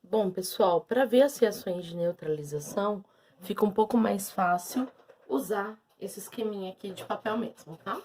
Bom, pessoal, para ver as reações de neutralização, fica um pouco mais fácil usar esse esqueminha aqui de papel mesmo, tá?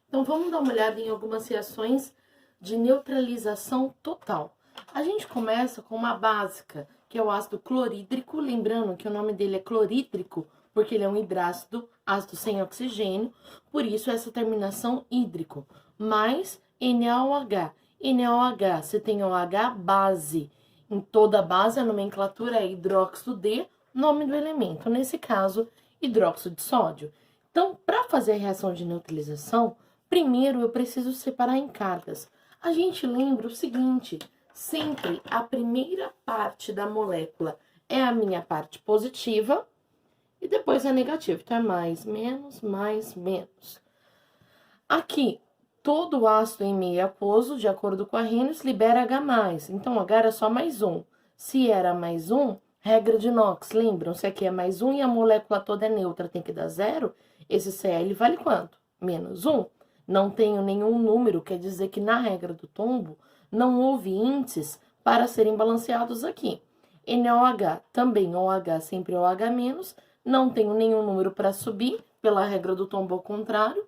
Então, vamos dar uma olhada em algumas reações de neutralização total. A gente começa com uma básica, que é o ácido clorídrico, lembrando que o nome dele é clorídrico, porque ele é um hidrácido, ácido sem oxigênio, por isso essa terminação hídrico, mais NaOH. NaOH, você tem OH base. Em toda a base, a nomenclatura é hidróxido de nome do elemento, nesse caso, hidróxido de sódio. Então, para fazer a reação de neutralização, primeiro eu preciso separar em cargas. A gente lembra o seguinte, sempre a primeira parte da molécula é a minha parte positiva e depois é negativa. Então, é mais, menos. Aqui, todo ácido em meio aquoso, de acordo com a Arrhenius, libera H+. Então, H era só mais um. Se era mais um, regra de Knox, lembram? Se aqui é mais um e a molécula toda é neutra, tem que dar zero, esse Cl vale quanto? Menos um. Não tenho nenhum número, quer dizer que na regra do tombo, não houve índices para serem balanceados aqui. NaOH, também OH, sempre OH-, não tenho nenhum número para subir, pela regra do tombo ao contrário.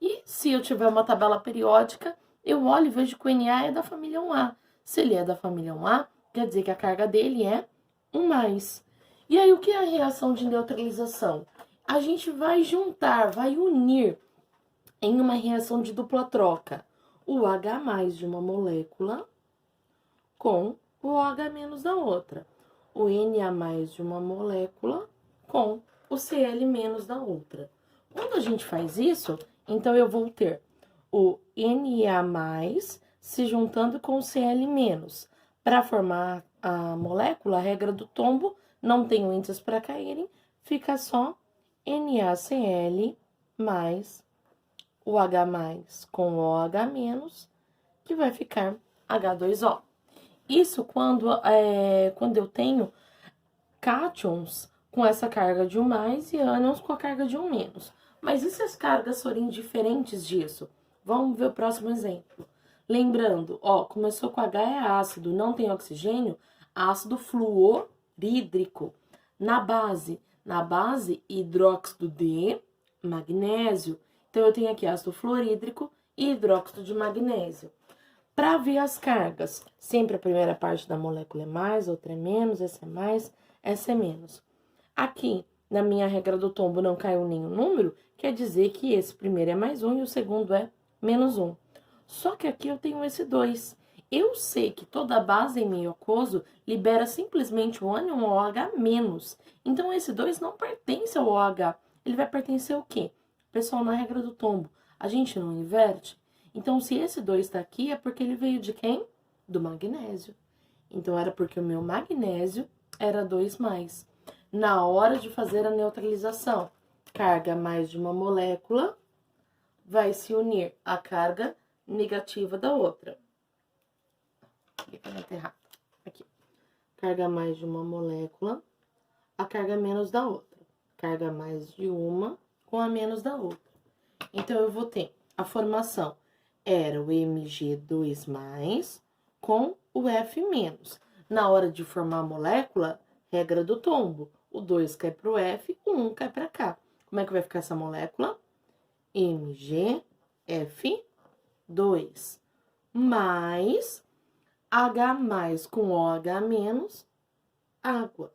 E se eu tiver uma tabela periódica, eu olho e vejo que o Na é da família 1A. Se ele é da família 1A, quer dizer que a carga dele é 1+. E aí, o que é a reação de neutralização? A gente vai juntar, vai unir em uma reação de dupla troca o H+ de uma molécula com o OH- da outra. O Na+ de uma molécula com o Cl- da outra. Quando a gente faz isso, então eu vou ter o Na+ se juntando com o Cl-. Para formar a molécula, a regra do tombo, não tem índices para caírem, fica só NaCl mais o H+ com o OH-, que vai ficar H2O. Isso quando eu tenho cátions com essa carga de 1+ e ânions com a carga de 1-. Mas e se as cargas forem diferentes disso? Vamos ver o próximo exemplo. Lembrando, ó, começou com H é ácido, não tem oxigênio, ácido fluorídrico. Na base, hidróxido de magnésio. Então, eu tenho aqui ácido fluorídrico e hidróxido de magnésio. Para ver as cargas, sempre a primeira parte da molécula é mais, outra é menos, essa é mais, essa é menos. Aqui, na minha regra do tombo, não caiu nenhum número, quer dizer que esse primeiro é mais um e o segundo é menos um. Só que aqui eu tenho esse 2. Eu sei que toda base em meio aquoso libera simplesmente o ânion OH-. Então, esse 2 não pertence ao OH. Ele vai pertencer ao quê? Pessoal, na regra do tombo, a gente não inverte? Então, se esse 2 está aqui, é porque ele veio de quem? Do magnésio. Então, era porque o meu magnésio era 2+. Na hora de fazer a neutralização, carga mais de uma molécula vai se unir à carga negativa da outra. Aqui. Carga mais de uma molécula, a carga menos da outra. Carga mais de uma com a menos da outra. Então, eu vou ter a formação era o Mg2+, com o F-. Na hora de formar a molécula, regra do tombo, o 2 cai para o F, o 1 cai para cá. Como é que vai ficar essa molécula? MgF2 mais H+ com OH-, água.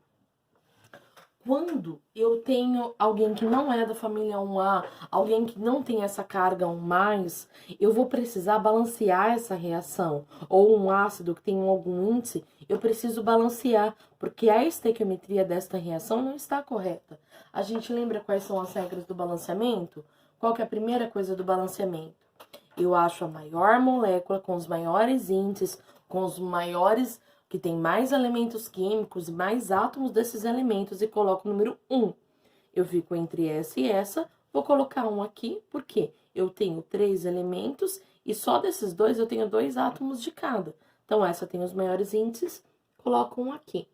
Quando eu tenho alguém que não é da família 1A, alguém que não tem essa carga 1+, eu vou precisar balancear essa reação. Ou um ácido que tem algum índice, eu preciso balancear, porque a estequiometria desta reação não está correta. A gente lembra quais são as regras do balanceamento? Qual que é a primeira coisa do balanceamento? Eu acho a maior molécula com os maiores índices, com os maiores que tem mais elementos químicos e mais átomos desses elementos e coloco o número 1. Eu fico entre essa e essa, vou colocar 1 aqui, porque eu tenho 3 elementos e só desses 2 eu tenho 2 átomos de cada. Então, essa tem os maiores índices, coloco 1 aqui.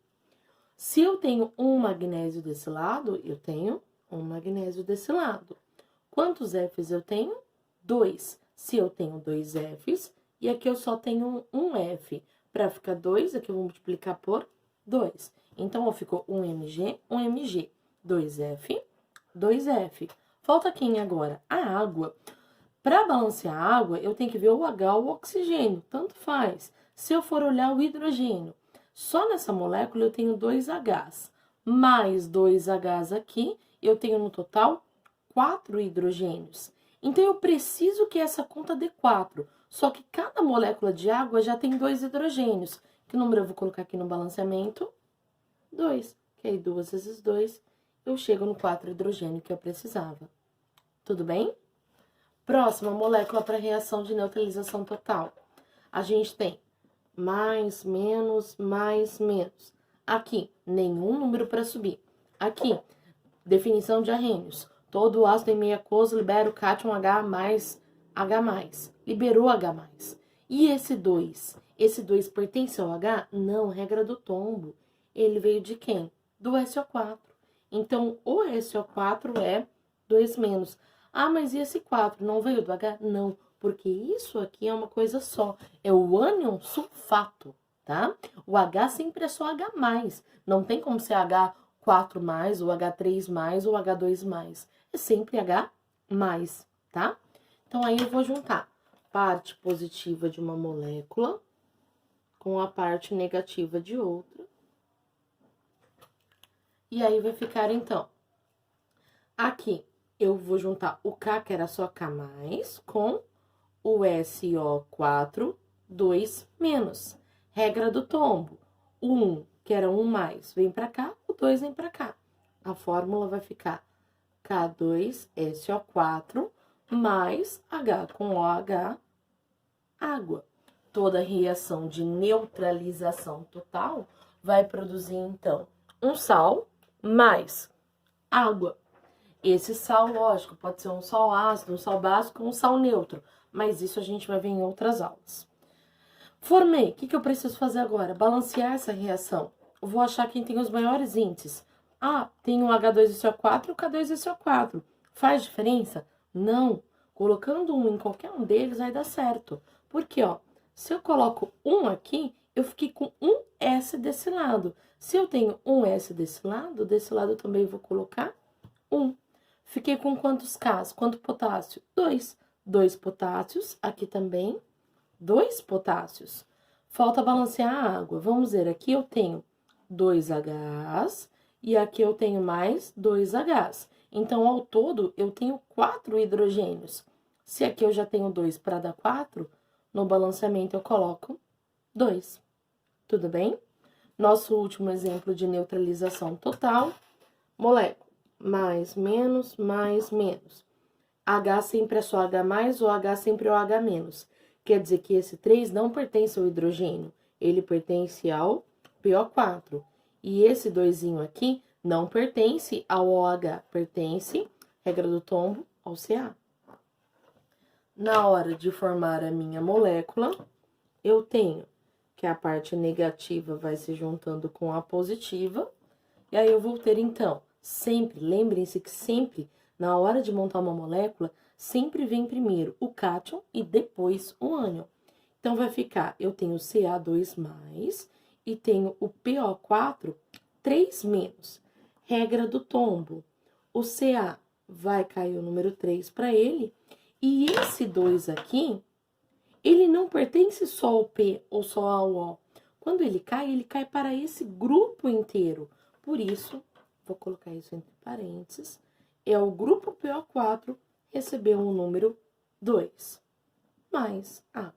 Se eu tenho um magnésio desse lado, eu tenho um magnésio desse lado. Quantos Fs eu tenho? 2. Se eu tenho 2 Fs, e aqui eu só tenho um F. Para ficar 2, aqui eu vou multiplicar por 2. Então, ficou 1mg, 1mg. 2F, 2F. Falta quem agora? A água. Para balancear a água, eu tenho que ver o H ou o oxigênio, tanto faz. Se eu for olhar o hidrogênio, só nessa molécula eu tenho 2 Hs, mais 2 Hs aqui, eu tenho no total 4 hidrogênios. Então, eu preciso que essa conta dê 4, só que cada molécula de água já tem 2 hidrogênios. Que número eu vou colocar aqui no balanceamento? 2, que aí 2 vezes 2, eu chego no 4 hidrogênio que eu precisava. Tudo bem? Próxima molécula para reação de neutralização total. A gente tem mais, menos, mais, menos. Aqui, nenhum número para subir. Aqui, definição de arrênios. Todo ácido em meio aquoso libera o cátion H mais H+. Liberou H+. E esse 2? Esse 2 pertence ao H? Não, regra do tombo. Ele veio de quem? Do SO4. Então, o SO4 é 2-. Ah, mas e esse 4? Não veio do H? Não, porque isso aqui é uma coisa só. É o ânion sulfato, tá? O H sempre é só H+. Não tem como ser H4+, ou H3+, ou H2+. É sempre H+, tá? Então, aí eu vou juntar parte positiva de uma molécula com a parte negativa de outra. E aí, vai ficar, então, aqui, eu vou juntar o K, que era só K+, com o SO4, 2-. Regra do tombo. O 1, que era 1+, vem pra cá, o 2 vem pra cá. A fórmula vai ficar K2SO4 mais H com OH, água. Toda reação de neutralização total vai produzir, então, um sal mais água. Esse sal, lógico, pode ser um sal ácido, um sal básico, um sal neutro, mas isso a gente vai ver em outras aulas. Formei, o que eu preciso fazer agora? Balancear essa reação. Eu vou achar quem tem os maiores índices. Ah, tem o H2SO4 e o K2SO4. Faz diferença? Não. Colocando um em qualquer um deles vai dar certo. Porque, ó, se eu coloco um aqui, eu fiquei com um S desse lado. Se eu tenho um S desse lado eu também vou colocar 1. Fiquei com quantos Ks? Quanto potássio? 2. 2 potássios, aqui também, 2 potássios. Falta balancear a água. Vamos ver, aqui eu tenho 2 Hs e aqui eu tenho mais 2 Hs. Então, ao todo, eu tenho 4 hidrogênios. Se aqui eu já tenho 2 para dar 4, no balanceamento eu coloco 2. Tudo bem? Nosso último exemplo de neutralização total, molécula. Mais, menos, mais, menos. H sempre é só H+, ou H sempre é o H-. Quer dizer que esse 3 não pertence ao hidrogênio, ele pertence ao PO4. E esse 2 aqui não pertence ao OH, pertence, regra do tombo, ao Ca. Na hora de formar a minha molécula, eu tenho que a parte negativa vai se juntando com a positiva, e aí eu vou ter, então, sempre, lembrem-se que sempre, na hora de montar uma molécula, sempre vem primeiro o cátion e depois o ânion. Então, vai ficar, eu tenho Ca2+, e tenho o PO4, 3-. Regra do tombo, o Ca vai cair o número 3 para ele, e esse 2 aqui, ele não pertence só ao P ou só ao O. Quando ele cai para esse grupo inteiro. Por isso, vou colocar isso entre parênteses, é o grupo PO4 recebeu o número 2, mais A.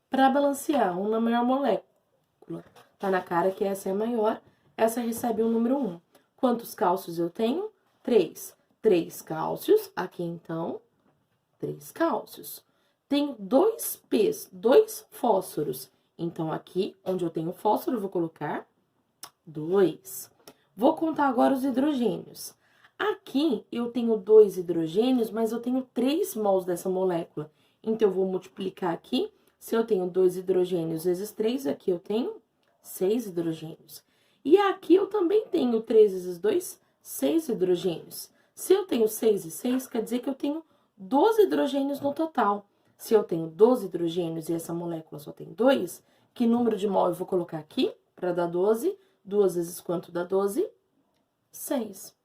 Para balancear uma maior molécula, tá na cara que essa é maior, essa recebe o número 1. Quantos cálcios eu tenho? 3. 3 cálcios, aqui então, 3 cálcios. Tenho 2 P's, 2 fósforos. Então, aqui, onde eu tenho fósforo, eu vou colocar 2. Vou contar agora os hidrogênios. Aqui, eu tenho 2 hidrogênios, mas eu tenho 3 mols dessa molécula. Então, eu vou multiplicar aqui. Se eu tenho 2 hidrogênios vezes 3, aqui eu tenho 6 hidrogênios. E aqui eu também tenho 3 vezes 2, 6 hidrogênios. Se eu tenho 6 e 6, quer dizer que eu tenho 12 hidrogênios no total. Se eu tenho 12 hidrogênios e essa molécula só tem 2, que número de mol eu vou colocar aqui? para dar 12. 2 vezes quanto dá 12? 6.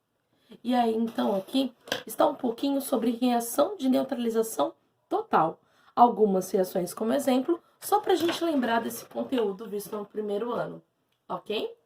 E aí, então, aqui está um pouquinho sobre reação de neutralização total. Algumas reações como exemplo, só para a gente lembrar desse conteúdo visto no primeiro ano, ok?